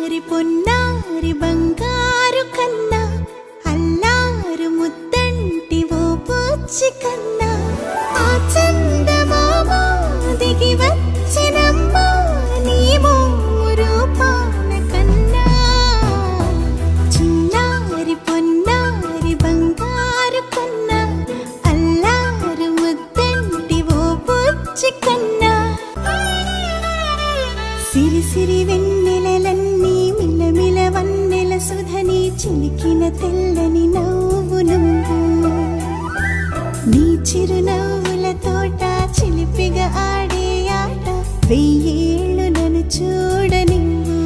చిన్నారి పొన్నారి బంగారు కన్నా అల్లారు ముద్దంటి ఓ పూచి కన్నా ఆ చందమామ దిగి వచ్చినమ్మా నీ రూపాన కన్నా చిన్నారి పొన్నారి బంగారు కన్నా అల్లారు ముద్దంటి ఓ పూచి కన్నా సిరి సిరి వెన్నెలలన్నీ మిలమిల వన్నెల సుధని చిలికిన తెల్లని నవ్వు నువ్వు నీ చిరునవ్వుల తోట చిలిపిగా ఆడే ఆట వెయ్యేళ్ళు నన్ను చూడనివ్వు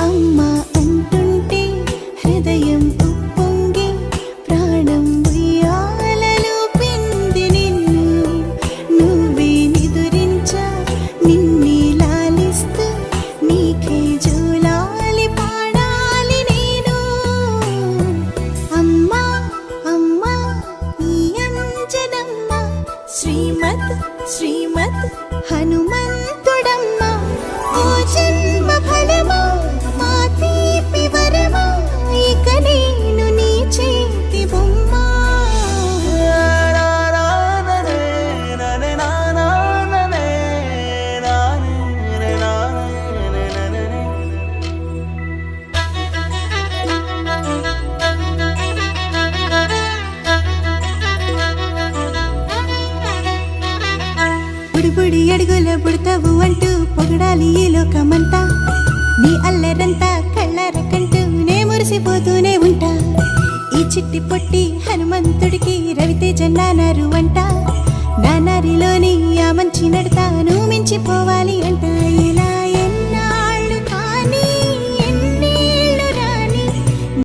అమ్మా అంటుంటే హృదయం ఉప్పొంగి ప్రాణం ఉయ్యాలలో పిండి నిన్ను నువ్వే నిదురించా నిన్నే లాలిస్తూ నీకే జోలాలి పాడాలి నేను అమ్మా అమ్మా ఈ అంజనమ్మ శ్రీమత్ శ్రీమత్ హనుమంతుడమ్మ ఓ జన్మ ఫలమా మా తీపి వరమా ఇక నేను నీ చేతి బొమ్మ బుడిబుడి అడుగుల పుడతావు అంటూ పొగడాలి ఈ లోకమంతా నీ అల్లరంతా కళ్ళరకంటూ నే మురిసిపోతూనే ఉంటా ఈ చిట్టి పొట్టి హనుమంతుడికి రవితేజ నానారు అంట నానారిలోని ఆ మంచి నడతా నువ్వు మించిపోవాలి అంట ఇలా